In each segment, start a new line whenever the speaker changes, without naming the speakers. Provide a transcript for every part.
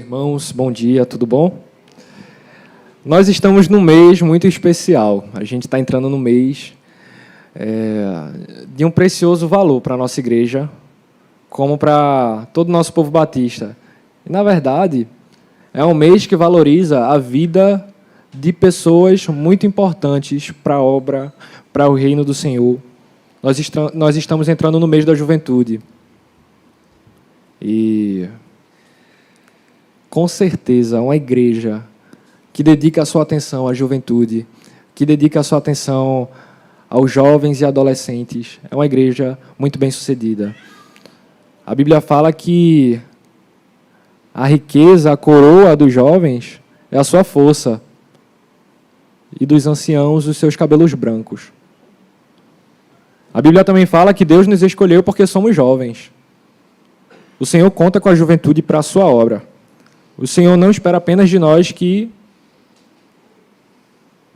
Irmãos, bom dia, tudo bom? Nós estamos num mês muito especial. A gente está entrando no mês de um precioso valor para a nossa igreja, como para todo o nosso povo batista. E, na verdade, é um mês que valoriza a vida de pessoas muito importantes para a obra, para o reino do Senhor. Nós estamos entrando no mês da juventude. E, com certeza, uma igreja que dedica a sua atenção à juventude, que dedica a sua atenção aos jovens e adolescentes, é uma igreja muito bem-sucedida. A Bíblia fala que a riqueza, a coroa dos jovens é a sua força, e dos anciãos os seus cabelos brancos. A Bíblia também fala que Deus nos escolheu porque somos jovens. O Senhor conta com a juventude para a sua obra. O Senhor não espera apenas de nós que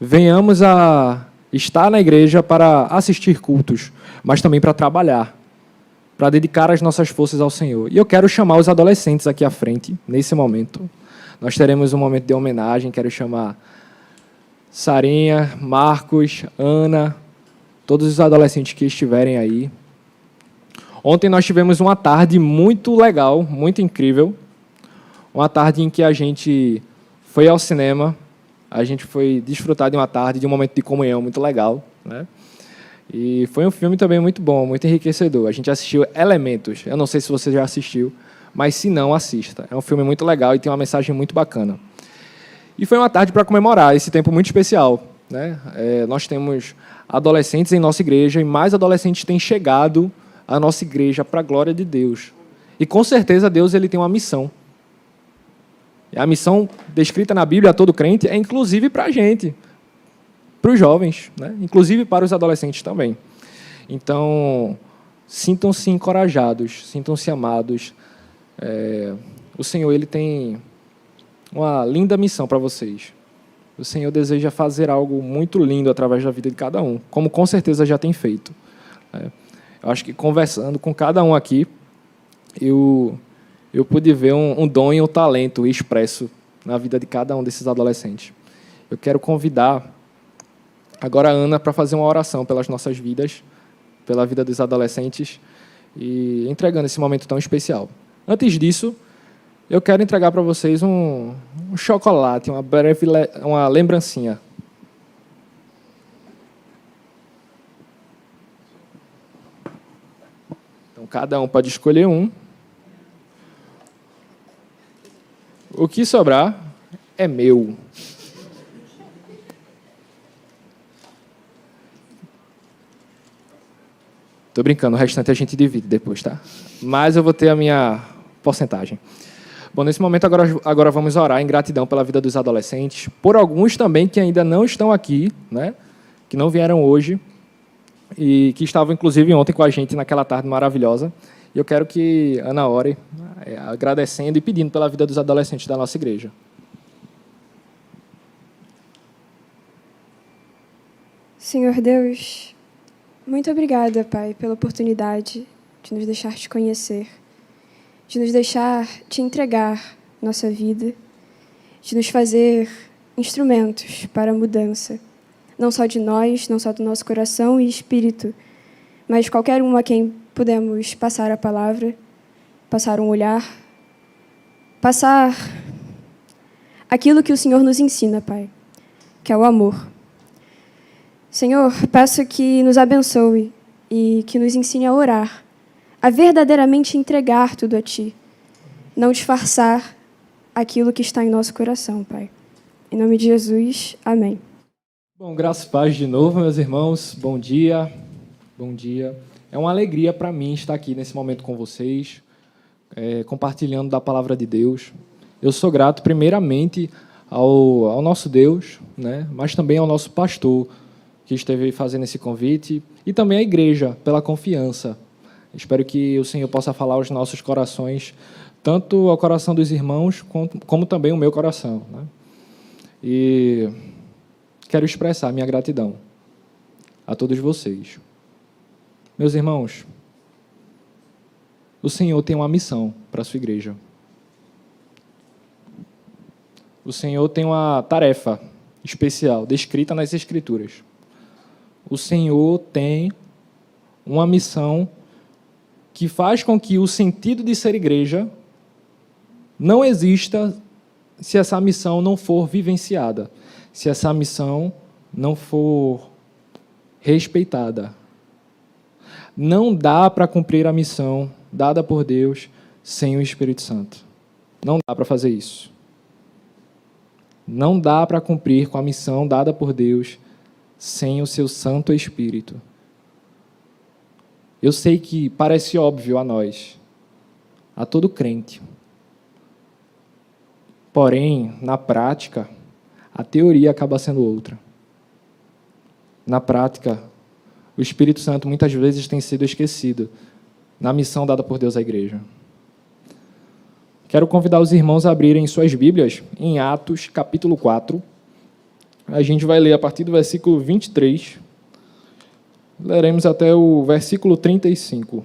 venhamos a estar na igreja para assistir cultos, mas também para trabalhar, para dedicar as nossas forças ao Senhor. E eu quero chamar os adolescentes aqui à frente, nesse momento. Nós teremos um momento de homenagem, quero chamar Sarinha, Marcos, Ana, todos os adolescentes que estiverem aí. Ontem nós tivemos uma tarde muito legal, muito incrível. Uma tarde em que a gente foi ao cinema, a gente foi desfrutar de uma tarde, de um momento de comunhão muito legal, né? E foi um filme também muito bom, muito enriquecedor. A gente assistiu Elementos. Eu não sei se você já assistiu, mas se não, assista. É um filme muito legal e tem uma mensagem muito bacana. E foi uma tarde para comemorar esse tempo muito especial, né? Nós temos adolescentes em nossa igreja e mais adolescentes têm chegado à nossa igreja para a glória de Deus. E com certeza Deus ele tem uma missão. E a missão descrita na Bíblia a todo crente é inclusive para a gente, para os jovens, né? Inclusive para os adolescentes também. Então, sintam-se encorajados, sintam-se amados. O Senhor ele tem uma linda missão para vocês. O Senhor deseja fazer algo muito lindo através da vida de cada um, como com certeza já tem feito. Eu acho que conversando com cada um aqui, eu pude ver um dom e um talento expresso na vida de cada um desses adolescentes. Eu quero convidar agora a Ana para fazer uma oração pelas nossas vidas, pela vida dos adolescentes, e entregando esse momento tão especial. Antes disso, eu quero entregar para vocês um chocolate, uma lembrancinha. Então, cada um pode escolher um. O que sobrar é meu. Estou brincando, o restante a gente divide depois, tá? Mas eu vou ter a minha porcentagem. Bom, nesse momento agora vamos orar em gratidão pela vida dos adolescentes, por alguns também que ainda não estão aqui, né? Que não vieram hoje e que estavam, inclusive, ontem com a gente naquela tarde maravilhosa. E eu quero que Ana ore, agradecendo e pedindo pela vida dos adolescentes da nossa igreja.
Senhor Deus, muito obrigada, Pai, pela oportunidade de nos deixar te conhecer, de nos deixar te entregar nossa vida, de nos fazer instrumentos para a mudança, não só de nós, não só do nosso coração e espírito, mas de qualquer um a quem pudemos passar a palavra, passar um olhar, passar aquilo que o Senhor nos ensina, Pai, que é o amor. Senhor, peço que nos abençoe e que nos ensine a orar, a verdadeiramente entregar tudo a Ti, não disfarçar aquilo que está em nosso coração, Pai. Em nome de Jesus, amém.
Bom, graças e paz de novo, meus irmãos. Bom dia. Bom dia. É uma alegria para mim estar aqui nesse momento com vocês, compartilhando da palavra de Deus. Eu sou grato, primeiramente, ao nosso Deus, né? Mas também ao nosso pastor, que esteve fazendo esse convite, e também à igreja, pela confiança. Espero que o Senhor possa falar aos nossos corações, tanto ao coração dos irmãos, como também o meu coração, né? E quero expressar minha gratidão a todos vocês. Meus irmãos, o Senhor tem uma missão para a sua igreja. o Senhor tem uma tarefa especial, descrita nas Escrituras. O Senhor tem uma missão que faz com que o sentido de ser igreja não exista se essa missão não for vivenciada, se essa missão não for respeitada. Não dá para cumprir a missão dada por Deus sem o Espírito Santo. Não dá para fazer isso. Não dá para cumprir com a missão dada por Deus sem o seu Santo Espírito. Eu sei que parece óbvio a nós, a todo crente. Porém, na prática, a teoria acaba sendo outra. Na prática, o Espírito Santo muitas vezes tem sido esquecido na missão dada por Deus à igreja. Quero convidar os irmãos a abrirem suas Bíblias em Atos, capítulo 4. A gente vai ler a partir do versículo 23. Leremos até o versículo 35.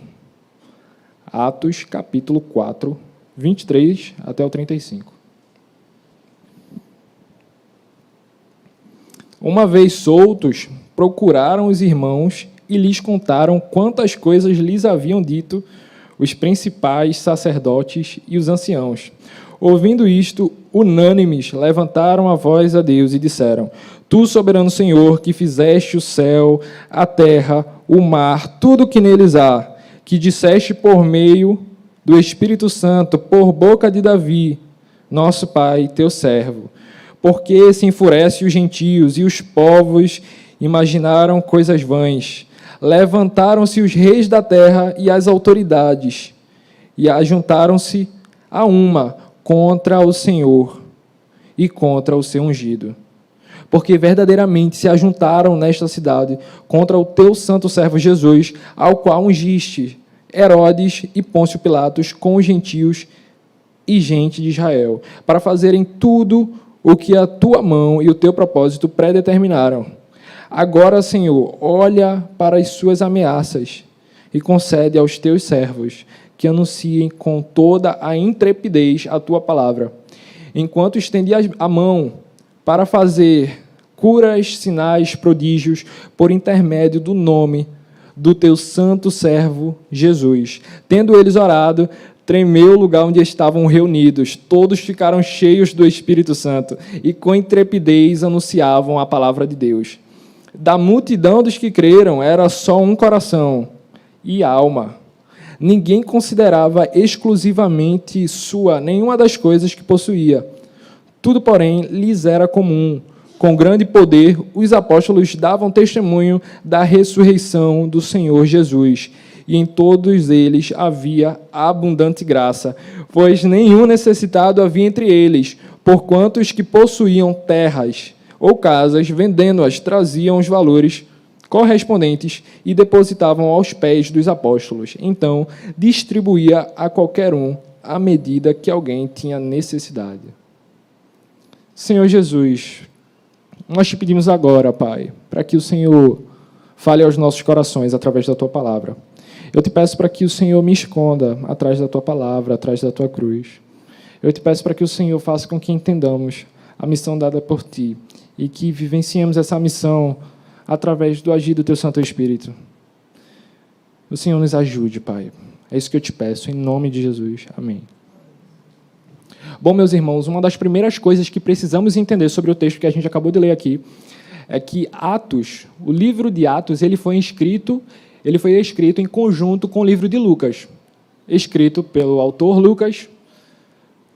Atos, capítulo 4, 23 até o 35. Uma vez soltos, procuraram os irmãos e lhes contaram quantas coisas lhes haviam dito os principais sacerdotes e os anciãos. Ouvindo isto, unânimes, levantaram a voz a Deus e disseram: Tu, soberano Senhor, que fizeste o céu, a terra, o mar, tudo o que neles há, que disseste por meio do Espírito Santo, por boca de Davi, nosso pai, teu servo. Porque se enfurece os gentios e os povos imaginaram coisas vãs. Levantaram-se os reis da terra e as autoridades, e ajuntaram-se a uma contra o Senhor e contra o seu ungido. Porque verdadeiramente se ajuntaram nesta cidade contra o teu santo servo Jesus, ao qual ungiste Herodes e Pôncio Pilatos com os gentios e gente de Israel, para fazerem tudo o que a tua mão e o teu propósito predeterminaram. Agora, Senhor, olha para as suas ameaças e concede aos teus servos que anunciem com toda a intrepidez a tua palavra, enquanto estende a mão para fazer curas, sinais, prodígios, por intermédio do nome do teu santo servo Jesus. Tendo eles orado, tremeu o lugar onde estavam reunidos. Todos ficaram cheios do Espírito Santo e com intrepidez anunciavam a palavra de Deus. Da multidão dos que creram, era só um coração e alma. Ninguém considerava exclusivamente sua nenhuma das coisas que possuía. Tudo, porém, lhes era comum. Com grande poder, os apóstolos davam testemunho da ressurreição do Senhor Jesus. E em todos eles havia abundante graça, pois nenhum necessitado havia entre eles, porquanto os que possuíam terras ou casas, vendendo-as, traziam os valores correspondentes e depositavam aos pés dos apóstolos. Então, distribuía a qualquer um à medida que alguém tinha necessidade. Senhor Jesus, nós te pedimos agora, Pai, para que o Senhor fale aos nossos corações através da Tua palavra. Eu te peço para que o Senhor me esconda atrás da Tua palavra, atrás da Tua cruz. Eu te peço para que o Senhor faça com que entendamos a missão dada por Ti e que vivenciemos essa missão através do agir do Teu Santo Espírito. O Senhor nos ajude, Pai. É isso que eu te peço, em nome de Jesus. Amém. Bom, meus irmãos, uma das primeiras coisas que precisamos entender sobre o texto que a gente acabou de ler aqui é que Atos, o livro de Atos, ele foi escrito em conjunto com o livro de Lucas, escrito pelo autor Lucas,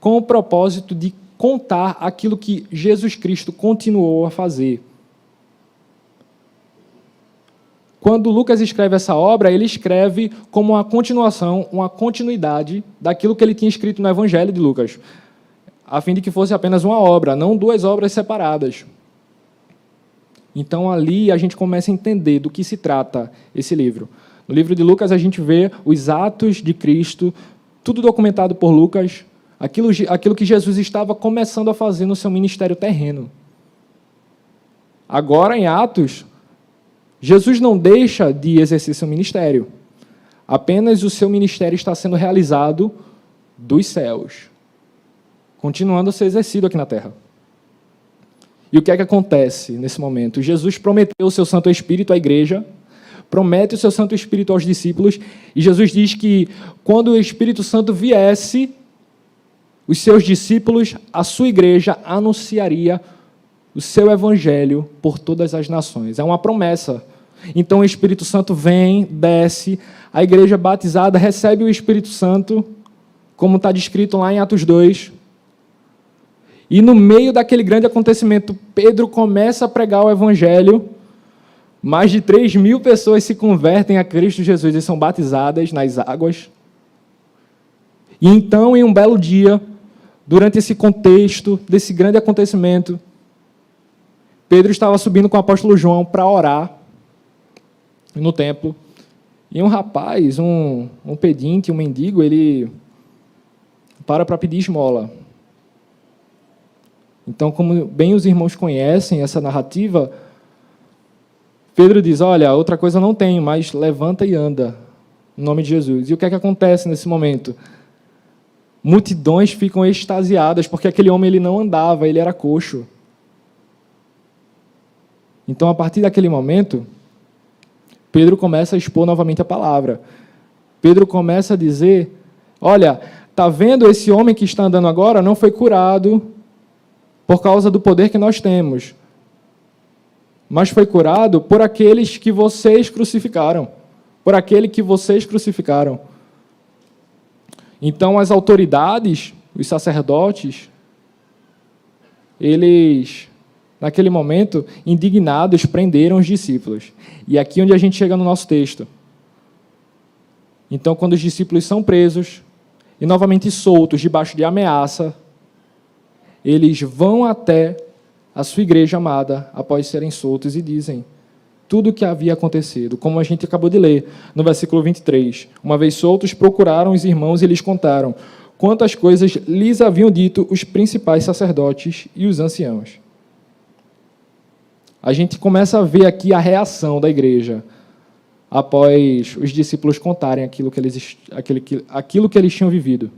com o propósito de contar aquilo que Jesus Cristo continuou a fazer. Quando Lucas escreve essa obra, ele escreve como uma continuação, uma continuidade daquilo que ele tinha escrito no Evangelho de Lucas, a fim de que fosse apenas uma obra, não duas obras separadas. Então, ali a gente começa a entender do que se trata esse livro. No livro de Lucas, a gente vê os atos de Cristo, tudo documentado por Lucas, aquilo que Jesus estava começando a fazer no seu ministério terreno. Agora, em Atos, Jesus não deixa de exercer seu ministério. Apenas o seu ministério está sendo realizado dos céus, continuando a ser exercido aqui na terra. E o que é que acontece nesse momento? Jesus prometeu o seu Santo Espírito à igreja, promete o seu Santo Espírito aos discípulos, e Jesus diz que quando o Espírito Santo viesse, os seus discípulos, a sua igreja, anunciaria o seu evangelho por todas as nações. É uma promessa. Então o Espírito Santo vem, desce, a igreja batizada recebe o Espírito Santo, como está descrito lá em Atos 2. E no meio daquele grande acontecimento, Pedro começa a pregar o evangelho, mais de 3.000 pessoas se convertem a Cristo Jesus e são batizadas nas águas. E então, em um belo dia, durante esse contexto desse grande acontecimento, Pedro estava subindo com o apóstolo João para orar no templo. E um rapaz, um pedinte, um mendigo, ele para pedir esmola. Então, como bem os irmãos conhecem essa narrativa, Pedro diz, olha, outra coisa não tenho, mas levanta e anda, em nome de Jesus. E o que é que acontece nesse momento? Multidões ficam extasiadas, porque aquele homem ele não andava, ele era coxo. Então, a partir daquele momento, Pedro começa a expor novamente a palavra. Pedro começa a dizer, olha, está vendo esse homem que está andando agora? Não foi curado por causa do poder que nós temos, mas foi curado por aqueles que vocês crucificaram, por aquele que vocês crucificaram. Então, as autoridades, os sacerdotes, eles, naquele momento, indignados, prenderam os discípulos. E aqui onde a gente chega no nosso texto. Então, quando os discípulos são presos e novamente soltos debaixo de ameaça, eles vão até a sua igreja amada, após serem soltos, e dizem tudo o que havia acontecido, como a gente acabou de ler no versículo 23. Uma vez soltos, procuraram os irmãos e lhes contaram quantas coisas lhes haviam dito os principais sacerdotes e os anciãos. A gente começa a ver aqui a reação da igreja após os discípulos contarem aquilo que eles tinham vivido.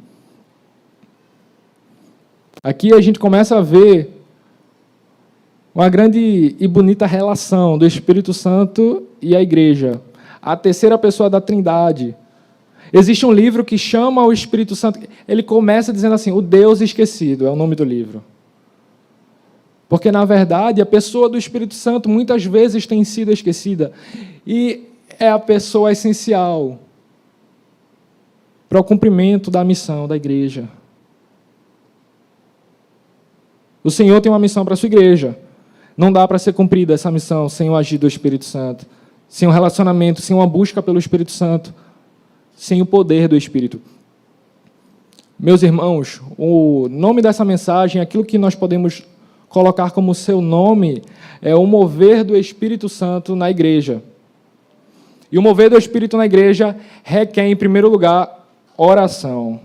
Aqui a gente começa a ver uma grande e bonita relação do Espírito Santo e a igreja. A terceira pessoa da Trindade. Existe um livro que chama o Espírito Santo, ele começa dizendo assim, o Deus esquecido, é o nome do livro. Porque, na verdade, a pessoa do Espírito Santo muitas vezes tem sido esquecida. E é a pessoa essencial para o cumprimento da missão da igreja. O Senhor tem uma missão para a sua igreja. Não dá para ser cumprida essa missão sem o agir do Espírito Santo, sem um relacionamento, sem uma busca pelo Espírito Santo, sem o poder do Espírito. Meus irmãos, o nome dessa mensagem, aquilo que nós podemos colocar como seu nome, é o mover do Espírito Santo na igreja. E o mover do Espírito na igreja requer, em primeiro lugar, oração.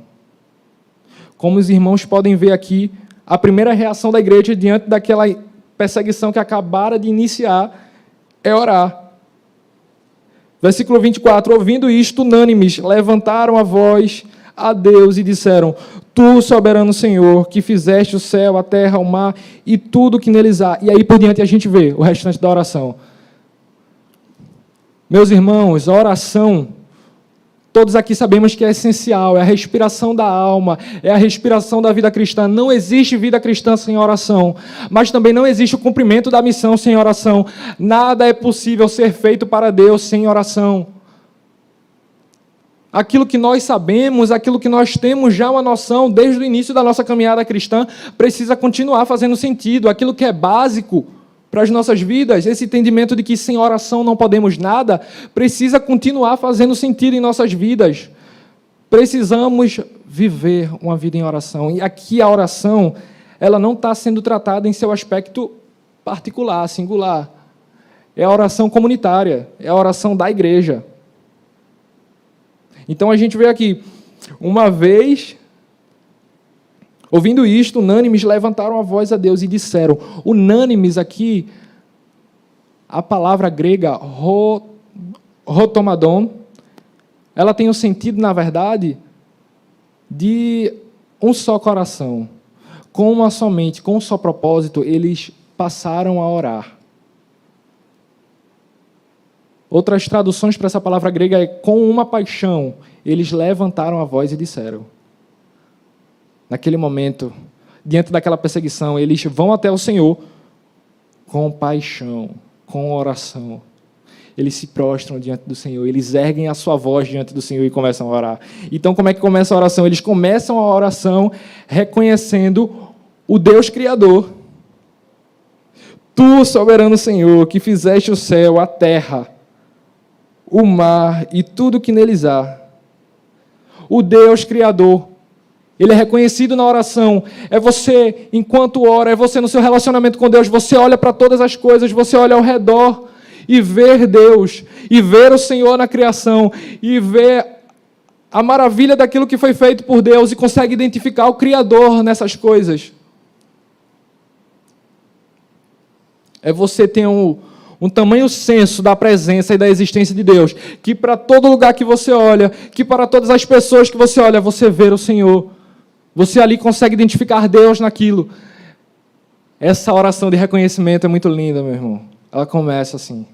Como os irmãos podem ver aqui, a primeira reação da igreja diante daquela perseguição que acabara de iniciar é orar. Versículo 24, ouvindo isto, unânimes, levantaram a voz a Deus e disseram, Tu, soberano Senhor, que fizeste o céu, a terra, o mar e tudo que neles há. E aí por diante a gente vê o restante da oração. Meus irmãos, a oração, todos aqui sabemos que é essencial, é a respiração da alma, é a respiração da vida cristã. Não existe vida cristã sem oração, mas também não existe o cumprimento da missão sem oração. Nada é possível ser feito para Deus sem oração. Aquilo que nós sabemos, aquilo que nós temos já uma noção desde o início da nossa caminhada cristã, precisa continuar fazendo sentido. Aquilo que é básico para as nossas vidas, esse entendimento de que sem oração não podemos nada, precisa continuar fazendo sentido em nossas vidas. Precisamos viver uma vida em oração. E aqui a oração, ela não está sendo tratada em seu aspecto particular, singular. É a oração comunitária, é a oração da igreja. Então a gente vê aqui, uma vez, ouvindo isto, unânimes levantaram a voz a Deus e disseram, unânimes aqui, a palavra grega rotomadon, ela tem o sentido, na verdade, de um só coração, com uma só mente, com um só propósito, eles passaram a orar. Outras traduções para essa palavra grega é com uma paixão. Eles levantaram a voz e disseram. Naquele momento, diante daquela perseguição, eles vão até o Senhor com paixão, com oração. Eles se prostram diante do Senhor, eles erguem a sua voz diante do Senhor e começam a orar. Então, como é que começa a oração? Eles começam a oração reconhecendo o Deus Criador. Tu, soberano Senhor, que fizeste o céu, a terra, o mar e tudo que neles há. O Deus Criador. Ele é reconhecido na oração. É você, enquanto ora, é você no seu relacionamento com Deus. Você olha para todas as coisas, você olha ao redor e ver Deus, e ver o Senhor na criação, e ver a maravilha daquilo que foi feito por Deus, e consegue identificar o Criador nessas coisas. É você ter um tamanho senso da presença e da existência de Deus, que para todo lugar que você olha, que para todas as pessoas que você olha, você vê o Senhor. Você ali consegue identificar Deus naquilo. Essa oração de reconhecimento é muito linda, meu irmão. Ela começa assim.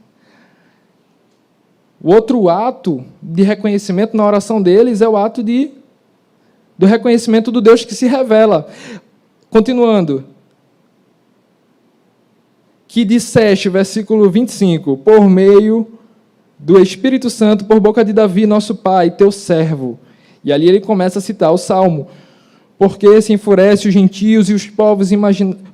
O outro ato de reconhecimento na oração deles é o ato do reconhecimento do Deus que se revela. Continuando. Que disseste, versículo 25, por meio do Espírito Santo, por boca de Davi, nosso pai, teu servo. E ali ele começa a citar o Salmo. Porque se enfurece os gentios e os povos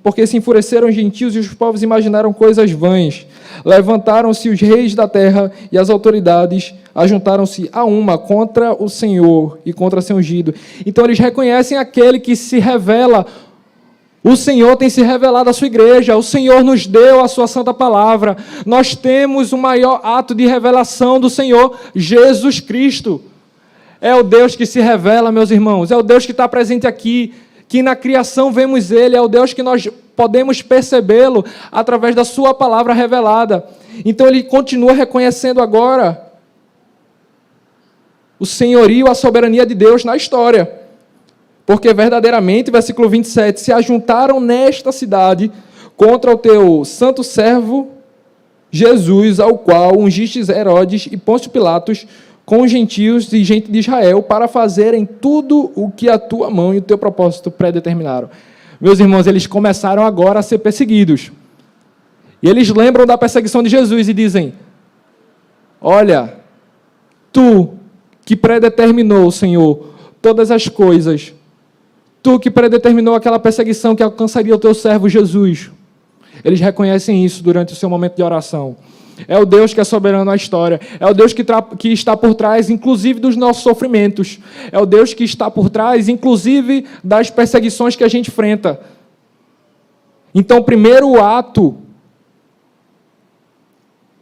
porque se enfureceram os gentios e os povos imaginaram coisas vãs. Levantaram-se os reis da terra e as autoridades ajuntaram-se a uma contra o Senhor e contra seu ungido. Então eles reconhecem aquele que se revela. O Senhor tem se revelado à sua igreja, o Senhor nos deu a sua santa palavra. Nós temos o maior ato de revelação do Senhor, Jesus Cristo. É o Deus que se revela, meus irmãos, é o Deus que está presente aqui, que na criação vemos Ele, é o Deus que nós podemos percebê-lo através da sua palavra revelada. Então ele continua reconhecendo agora o senhorio, a soberania de Deus na história. Porque verdadeiramente, versículo 27, se ajuntaram nesta cidade contra o teu santo servo Jesus, ao qual ungistes Herodes e Pôncio Pilatos, com os gentios e gente de Israel, para fazerem tudo o que a tua mão e o teu propósito predeterminaram. Meus irmãos, eles começaram agora a ser perseguidos. E eles lembram da perseguição de Jesus e dizem, olha, tu que predeterminou, Senhor, todas as coisas, tu que predeterminou aquela perseguição que alcançaria o teu servo Jesus. Eles reconhecem isso durante o seu momento de oração. É o Deus que é soberano na história. É o Deus que está por trás, inclusive, dos nossos sofrimentos. É o Deus que está por trás, inclusive, das perseguições que a gente enfrenta. Então, primeiro o ato,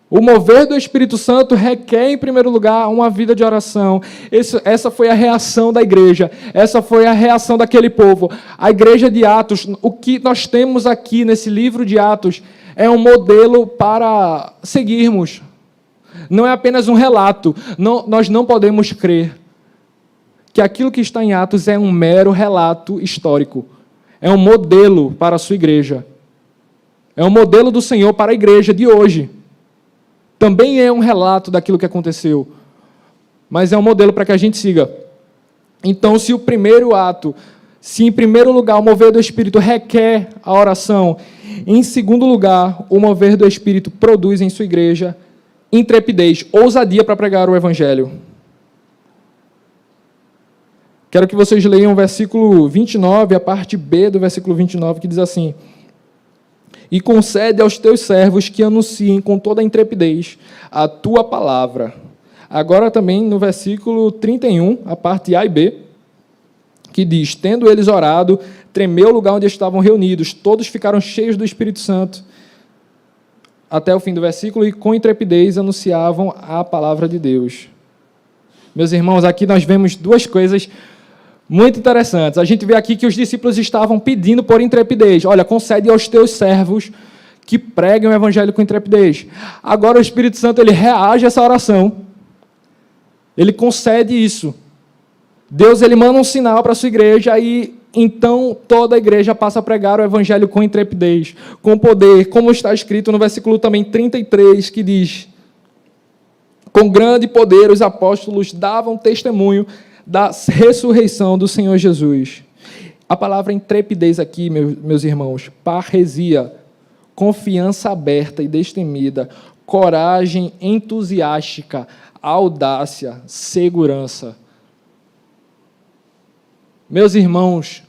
o mover do Espírito Santo requer, em primeiro lugar, uma vida de oração. Essa foi a reação da igreja. Essa foi a reação daquele povo. A igreja de Atos, o que nós temos aqui nesse livro de Atos, é um modelo para seguirmos. Não é apenas um relato. Nós não podemos crer que aquilo que está em Atos é um mero relato histórico. É um modelo para a sua igreja. É um modelo do Senhor para a igreja de hoje. Também é um relato daquilo que aconteceu. Mas é um modelo para que a gente siga. Então, se o primeiro ato, se em primeiro lugar o mover do Espírito requer a oração, em segundo lugar, o mover do Espírito produz em sua igreja intrepidez, ousadia para pregar o Evangelho. Quero que vocês leiam o versículo 29, a parte B do versículo 29, que diz assim: e concede aos teus servos que anunciem com toda a intrepidez a tua palavra. Agora também no versículo 31, a parte A e B, que diz, tendo eles orado, tremeu o lugar onde estavam reunidos, todos ficaram cheios do Espírito Santo, até o fim do versículo, e com intrepidez anunciavam a palavra de Deus. Meus irmãos, aqui nós vemos duas coisas muito interessantes. A gente vê aqui que os discípulos estavam pedindo por intrepidez. Olha, concede aos teus servos que preguem o Evangelho com intrepidez. Agora o Espírito Santo ele reage a essa oração. Ele concede isso. Deus ele manda um sinal para a sua igreja e então toda a igreja passa a pregar o evangelho com intrepidez, com poder, como está escrito no versículo também 33, que diz: com grande poder os apóstolos davam testemunho da ressurreição do Senhor Jesus. A palavra intrepidez aqui, meus irmãos, parresia, confiança aberta e destemida, coragem entusiástica, audácia, segurança. Meus irmãos,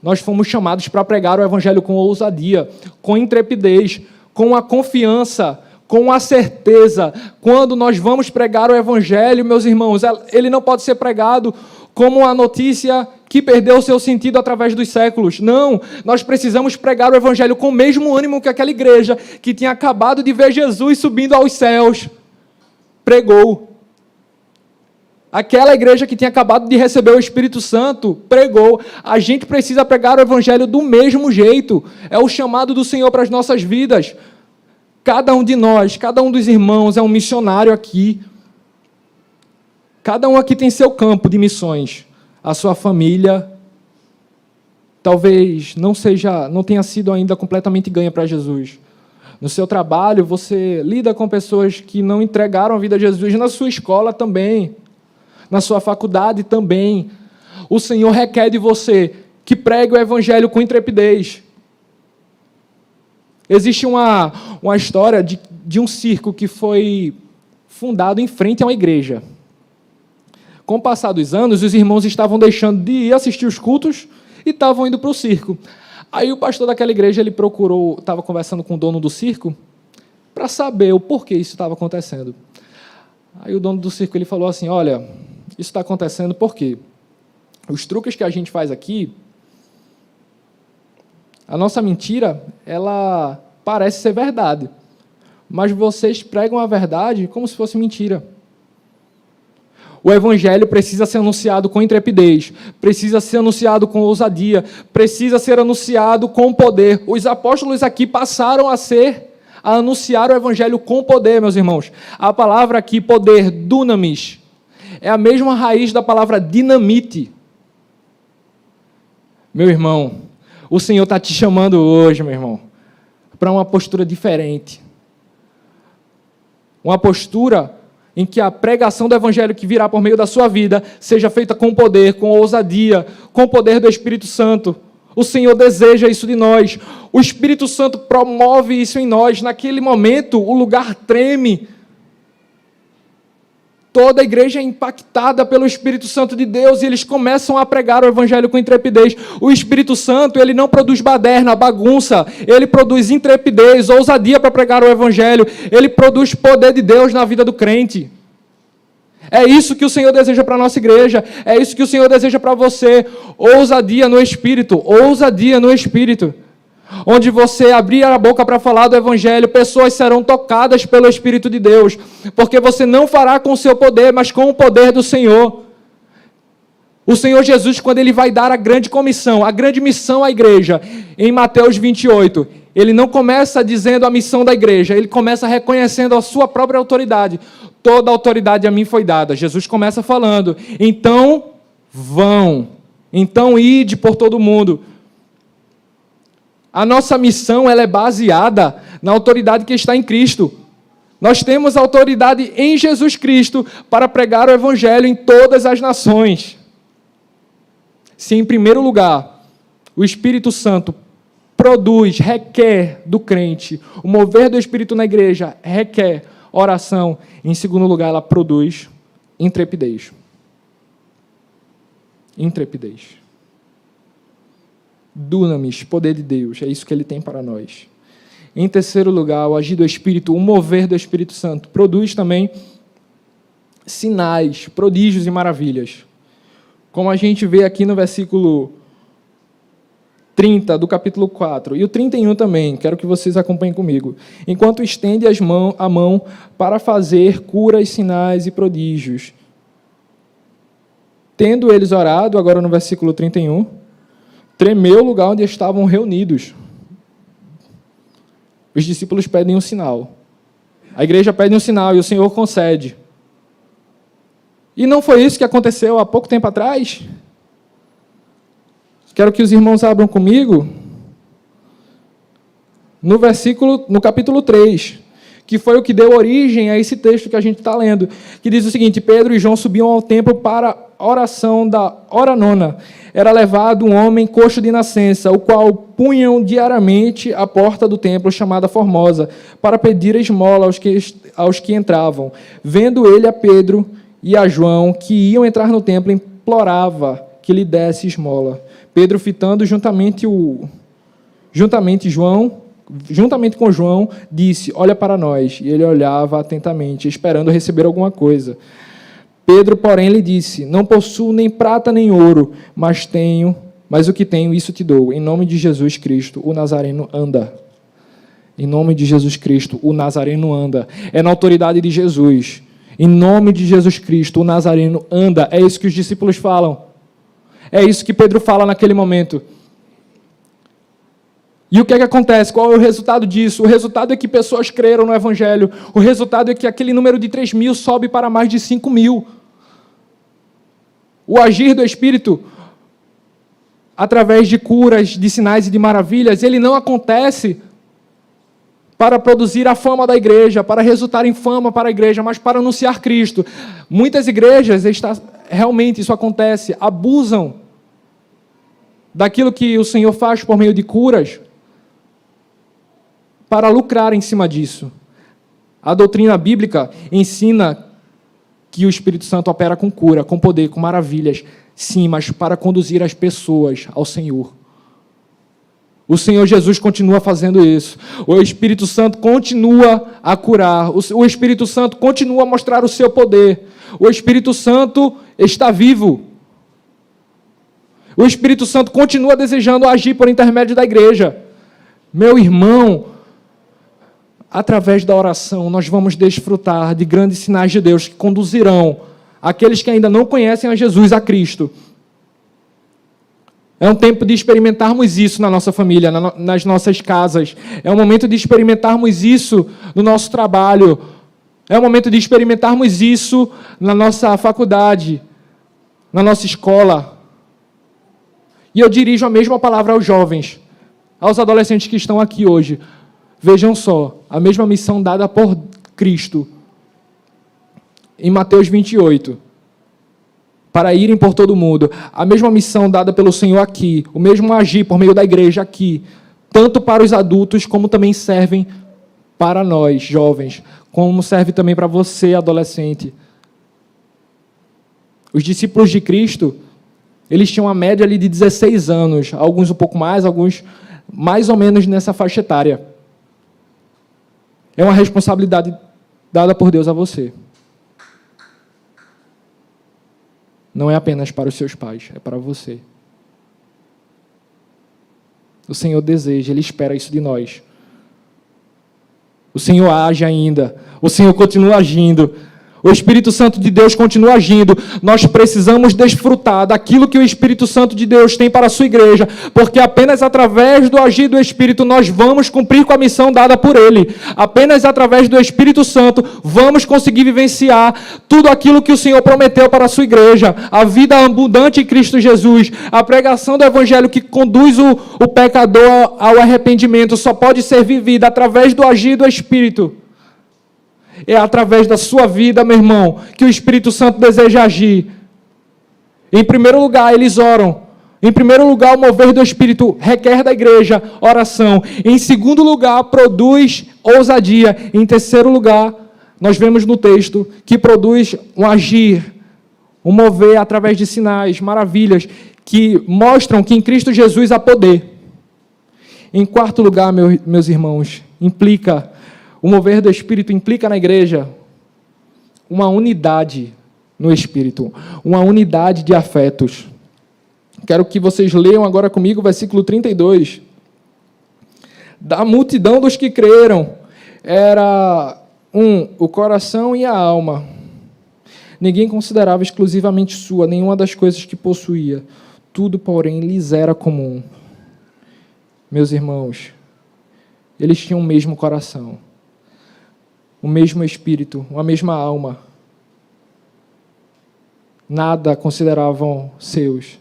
nós fomos chamados para pregar o evangelho com ousadia, com intrepidez, com a confiança, com a certeza. Quando nós vamos pregar o evangelho, meus irmãos, ele não pode ser pregado como a notícia que perdeu seu sentido através dos séculos. Não, nós precisamos pregar o evangelho com o mesmo ânimo que aquela igreja que tinha acabado de ver Jesus subindo aos céus pregou. Aquela igreja que tinha acabado de receber o Espírito Santo pregou. A gente precisa pregar o evangelho do mesmo jeito. É o chamado do Senhor para as nossas vidas. Cada um de nós, cada um dos irmãos é um missionário aqui. Cada um aqui tem seu campo de missões. A sua família talvez não tenha sido ainda completamente ganha para Jesus. No seu trabalho, você lida com pessoas que não entregaram a vida a Jesus. Na sua escola também. Na sua faculdade também. O Senhor requer de você que pregue o evangelho com intrepidez. Existe uma história de um circo que foi fundado em frente a uma igreja. Com o passar dos anos, os irmãos estavam deixando de ir assistir os cultos e estavam indo para o circo. Aí o pastor daquela igreja, ele estava conversando com o dono do circo para saber o porquê isso estava acontecendo. Aí o dono do circo ele falou assim: olha, isso está acontecendo porque os truques que a gente faz aqui, a nossa mentira, ela parece ser verdade, mas vocês pregam a verdade como se fosse mentira. O evangelho precisa ser anunciado com intrepidez, precisa ser anunciado com ousadia, precisa ser anunciado com poder. Os apóstolos aqui passaram a anunciar o evangelho com poder, meus irmãos. A palavra aqui, poder, dunamis, é a mesma raiz da palavra dinamite. Meu irmão, o Senhor está te chamando hoje, meu irmão, para uma postura diferente. Uma postura em que a pregação do evangelho que virá por meio da sua vida seja feita com poder, com ousadia, com o poder do Espírito Santo. O Senhor deseja isso de nós. O Espírito Santo promove isso em nós. Naquele momento, o lugar treme. Toda a igreja é impactada pelo Espírito Santo de Deus e eles começam a pregar o evangelho com intrepidez. O Espírito Santo, ele não produz baderna, bagunça, ele produz intrepidez, ousadia para pregar o evangelho, ele produz poder de Deus na vida do crente. É isso que o Senhor deseja para a nossa igreja, é isso que o Senhor deseja para você, ousadia no Espírito, ousadia no Espírito. Onde você abrir a boca para falar do evangelho, pessoas serão tocadas pelo Espírito de Deus, porque você não fará com o seu poder, mas com o poder do Senhor. O Senhor Jesus, quando ele vai dar a grande comissão, a grande missão à igreja, em Mateus 28, ele não começa dizendo a missão da igreja, ele começa reconhecendo a sua própria autoridade. Toda a autoridade a mim foi dada. Jesus começa falando, então vão, então ide por todo o mundo. A nossa missão ela é baseada na autoridade que está em Cristo. Nós temos autoridade em Jesus Cristo para pregar o evangelho em todas as nações. Se, em primeiro lugar, o Espírito Santo requer do crente, o mover do Espírito na igreja requer oração, em segundo lugar, ela produz intrepidez. Intrepidez. Dunamis, poder de Deus, é isso que ele tem para nós. Em terceiro lugar, o agir do Espírito, o mover do Espírito Santo, produz também sinais, prodígios e maravilhas. Como a gente vê aqui no versículo 30 do capítulo 4, e o 31 também, quero que vocês acompanhem comigo. Enquanto estende a mão para fazer curas, sinais e prodígios. Tendo eles orado, agora no versículo 31, tremeu o lugar onde estavam reunidos. Os discípulos pedem um sinal. A igreja pede um sinal e o Senhor concede. E não foi isso que aconteceu há pouco tempo atrás? Quero que os irmãos abram comigo no capítulo 3, que foi o que deu origem a esse texto que a gente está lendo, que diz o seguinte: Pedro e João subiam ao templo para a oração da hora nona. Era levado um homem coxo de nascença, o qual punham diariamente à porta do templo, chamada Formosa, para pedir esmola aos que entravam. Vendo ele a Pedro e a João, que iam entrar no templo, implorava que lhe desse esmola. Pedro, fitando juntamente com João, disse: olha para nós. E ele olhava atentamente, esperando receber alguma coisa. Pedro, porém, lhe disse: não possuo nem prata nem ouro, mas o que tenho, isso te dou. Em nome de Jesus Cristo, o Nazareno, anda. Em nome de Jesus Cristo, o Nazareno anda. É na autoridade de Jesus. Em nome de Jesus Cristo, o Nazareno anda. É isso que os discípulos falam. É isso que Pedro fala naquele momento. E o que é que acontece? Qual é o resultado disso? O resultado é que pessoas creram no Evangelho. O resultado é que aquele número de 3.000 sobe para mais de 5.000. O agir do Espírito, através de curas, de sinais e de maravilhas, ele não acontece para produzir a fama da igreja, para resultar em fama para a igreja, mas para anunciar Cristo. Muitas igrejas, realmente isso acontece, abusam daquilo que o Senhor faz por meio de curas, para lucrar em cima disso. A doutrina bíblica ensina que o Espírito Santo opera com cura, com poder, com maravilhas, sim, mas para conduzir as pessoas ao Senhor. O Senhor Jesus continua fazendo isso. O Espírito Santo continua a curar. O Espírito Santo continua a mostrar o seu poder. O Espírito Santo está vivo. O Espírito Santo continua desejando agir por intermédio da igreja. Meu irmão, através da oração, nós vamos desfrutar de grandes sinais de Deus que conduzirão aqueles que ainda não conhecem a Jesus, a Cristo. É um tempo de experimentarmos isso na nossa família, nas nossas casas. É um momento de experimentarmos isso no nosso trabalho. É um momento de experimentarmos isso na nossa faculdade, na nossa escola. E eu dirijo a mesma palavra aos jovens, aos adolescentes que estão aqui hoje. Vejam só, a mesma missão dada por Cristo em Mateus 28, para irem por todo o mundo. A mesma missão dada pelo Senhor aqui, o mesmo agir por meio da igreja aqui, tanto para os adultos, como também servem para nós, jovens, como serve também para você, adolescente. Os discípulos de Cristo, eles tinham uma média ali de 16 anos, alguns um pouco mais, alguns mais ou menos nessa faixa etária. É uma responsabilidade dada por Deus a você. Não é apenas para os seus pais, é para você. O Senhor deseja, Ele espera isso de nós. O Senhor age ainda, o Senhor continua agindo. O Espírito Santo de Deus continua agindo. Nós precisamos desfrutar daquilo que o Espírito Santo de Deus tem para a sua igreja, porque apenas através do agir do Espírito nós vamos cumprir com a missão dada por Ele. Apenas através do Espírito Santo vamos conseguir vivenciar tudo aquilo que o Senhor prometeu para a sua igreja. A vida abundante em Cristo Jesus, a pregação do Evangelho que conduz o pecador ao arrependimento só pode ser vivida através do agir do Espírito. É através da sua vida, meu irmão, que o Espírito Santo deseja agir. Em primeiro lugar, eles oram. Em primeiro lugar, o mover do Espírito requer da igreja oração. Em segundo lugar, produz ousadia. Em terceiro lugar, nós vemos no texto que produz um agir, um mover através de sinais, maravilhas, que mostram que em Cristo Jesus há poder. Em quarto lugar, meus irmãos, o mover do Espírito implica na igreja uma unidade no Espírito, uma unidade de afetos. Quero que vocês leiam agora comigo o versículo 32. Da multidão dos que creram, era o coração e a alma. Ninguém considerava exclusivamente sua nenhuma das coisas que possuía. Tudo, porém, lhes era comum. Meus irmãos, eles tinham o mesmo coração, o mesmo espírito, a mesma alma. Nada consideravam seus.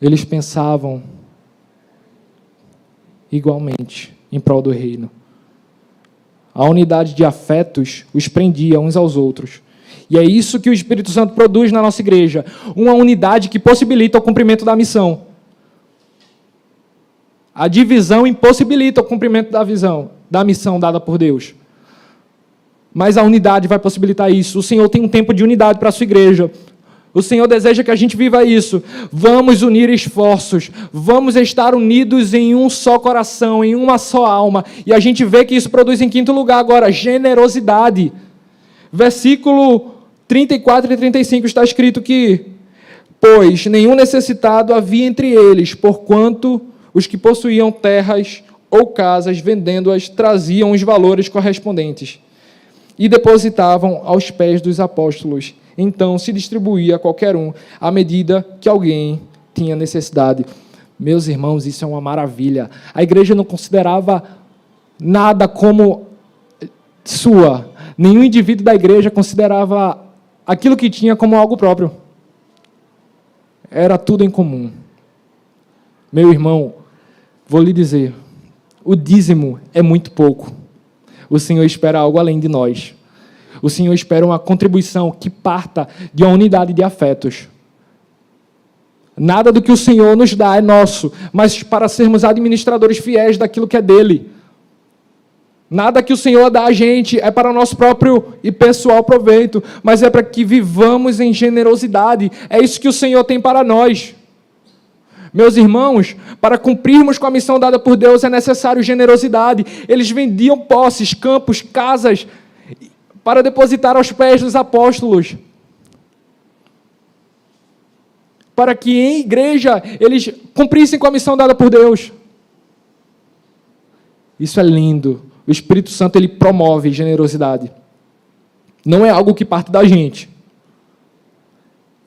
eles pensavam igualmente em prol do reino. A unidade de afetos os prendia uns aos outros. E é isso que o Espírito Santo produz na nossa igreja. Uma unidade que possibilita o cumprimento da missão. A divisão impossibilita o cumprimento da missão dada por Deus. Mas a unidade vai possibilitar isso. O Senhor tem um tempo de unidade para a sua igreja. O Senhor deseja que a gente viva isso. Vamos unir esforços. Vamos estar unidos em um só coração, em uma só alma. E a gente vê que isso produz em quinto lugar agora, generosidade. Versículo 34 e 35 está escrito que: pois nenhum necessitado havia entre eles, porquanto os que possuíam terras ou casas, vendendo-as, traziam os valores correspondentes e depositavam aos pés dos apóstolos. Então se distribuía a qualquer um à medida que alguém tinha necessidade. Meus irmãos, isso é uma maravilha. A igreja não considerava nada como sua. Nenhum indivíduo da igreja considerava aquilo que tinha como algo próprio. Era tudo em comum. Meu irmão, vou lhe dizer, o dízimo é muito pouco. O Senhor espera algo além de nós. O Senhor espera uma contribuição que parta de uma unidade de afetos. Nada do que o Senhor nos dá é nosso, mas para sermos administradores fiéis daquilo que é dele. Nada que o Senhor dá a gente é para o nosso próprio e pessoal proveito, mas é para que vivamos em generosidade. É isso que o Senhor tem para nós. Meus irmãos, para cumprirmos com a missão dada por Deus é necessário generosidade. Eles vendiam posses, campos, casas para depositar aos pés dos apóstolos. Para que em igreja eles cumprissem com a missão dada por Deus. Isso é lindo. O Espírito Santo, ele promove generosidade. Não é algo que parte da gente.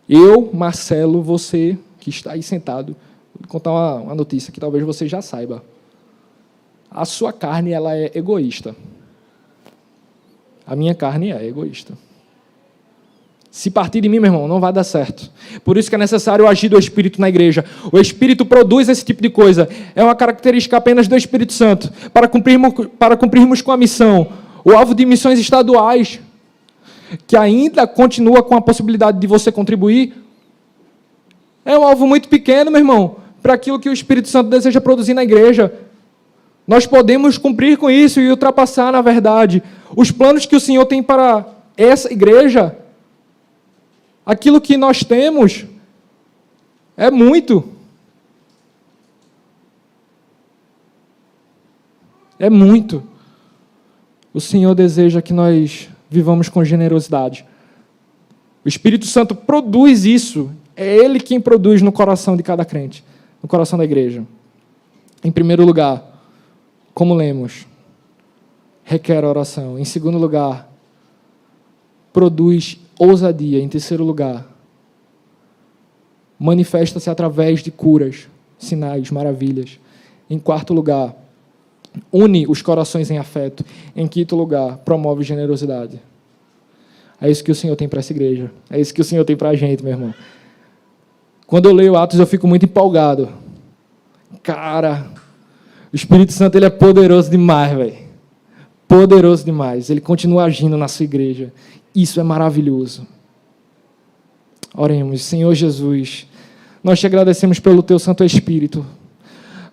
Eu, Marcelo, você que está aí sentado, vou contar uma notícia que talvez você já saiba. A sua carne, ela é egoísta. A minha carne é egoísta. Se partir de mim, meu irmão, não vai dar certo. Por isso que é necessário agir do Espírito na igreja. O Espírito produz esse tipo de coisa. É uma característica apenas do Espírito Santo. Para cumprirmos com a missão. O alvo de missões estaduais, que ainda continua com a possibilidade de você contribuir, é um alvo muito pequeno, meu irmão, para aquilo que o Espírito Santo deseja produzir na igreja. Nós podemos cumprir com isso e ultrapassar, na verdade, os planos que o Senhor tem para essa igreja. Aquilo que nós temos é muito. É muito. O Senhor deseja que nós vivamos com generosidade. O Espírito Santo produz isso. É Ele quem produz no coração de cada crente, no coração da igreja. Em primeiro lugar, como lemos, requer oração. Em segundo lugar, produz ousadia. Em terceiro lugar, manifesta-se através de curas, sinais, maravilhas. Em quarto lugar, une os corações em afeto. Em quinto lugar, promove generosidade. É isso que o Senhor tem para essa igreja. É isso que o Senhor tem para a gente, meu irmão. Quando eu leio Atos, eu fico muito empolgado. Cara, o Espírito Santo, ele é poderoso demais, velho. Poderoso demais. Ele continua agindo na sua igreja. Isso é maravilhoso. Oremos. Senhor Jesus, nós te agradecemos pelo teu Santo Espírito.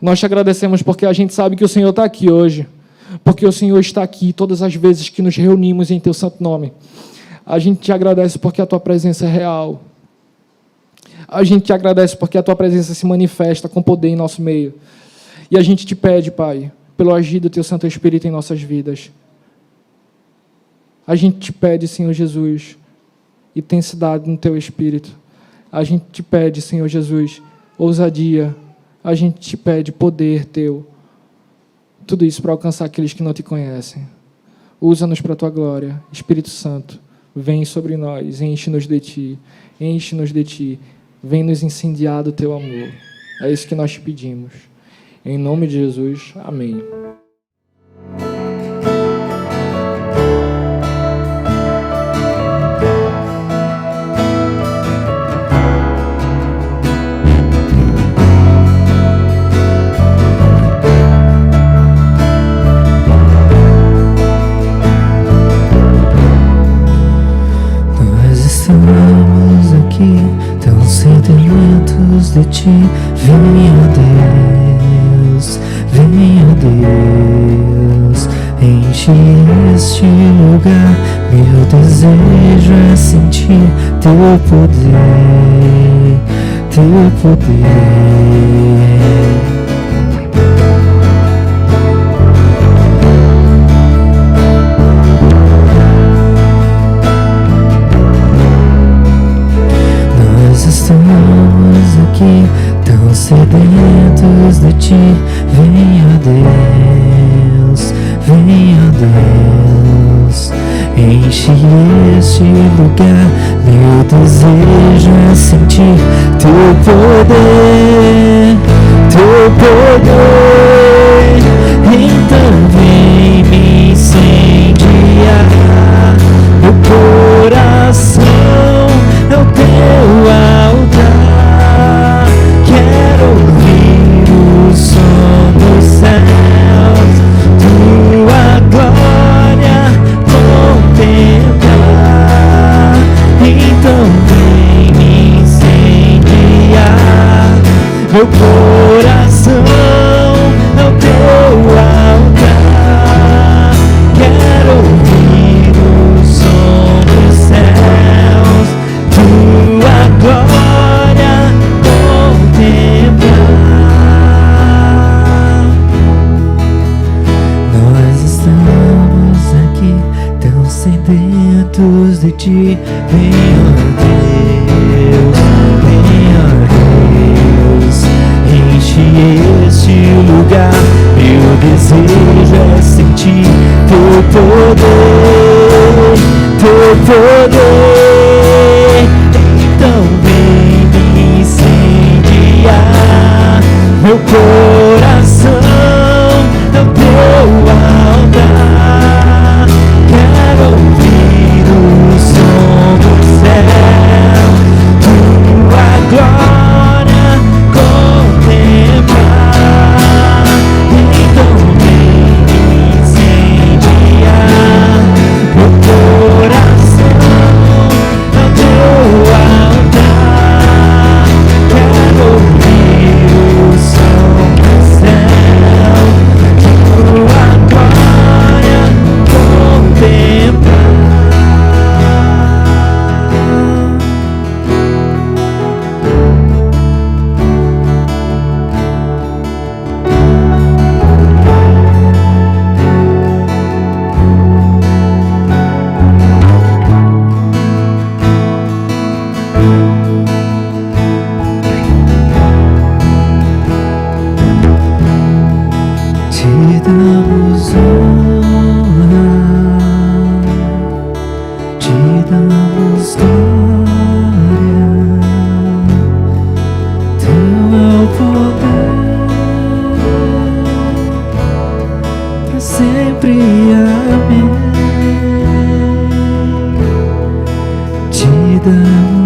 Nós te agradecemos porque a gente sabe que o Senhor está aqui hoje. Porque o Senhor está aqui todas as vezes que nos reunimos em teu santo nome. A gente te agradece porque a tua presença é real. A gente te agradece porque a tua presença se manifesta com poder em nosso meio. E a gente te pede, Pai, pelo agir do teu Santo Espírito em nossas vidas. A gente te pede, Senhor Jesus, intensidade no teu Espírito. A gente te pede, Senhor Jesus, ousadia. A gente te pede poder teu. Tudo isso para alcançar aqueles que não te conhecem. Usa-nos para a tua glória. Espírito Santo, vem sobre nós, enche-nos de ti. Enche-nos de ti. Vem nos incendiar do teu amor. É isso que nós te pedimos. Em nome de Jesus, amém.
Enche este lugar, meu desejo é sentir teu poder, teu poder. Nós estamos aqui tão sedentos de ti, venha Deus, venha Deus. Enche este lugar, meu desejo é sentir teu poder, teu poder. Então vem me incendiar, meu coração é o teu altar. Quero ouvir o som dos céus, tua glória contemplar. Então vem me incendiar, meu coração é o teu altar. Quero ouvir o som dos céus, tua glória contemplar. Nós estamos aqui tão sedentos de ti, venha Deus, venha Deus. Enche este lugar, meu desejo é sentir teu poder, teu poder. Então vem me incendiar, meu coração é o teu altar. Quero ouvir o som do céu, tua glória contemplar. Então vem me incendiar, meu coração é o teu altar. Quero ouvir o som do céu, tua glória contemplar. Te damos honra, te damos glória, teu é o poder, pra sempre, amém. Te damos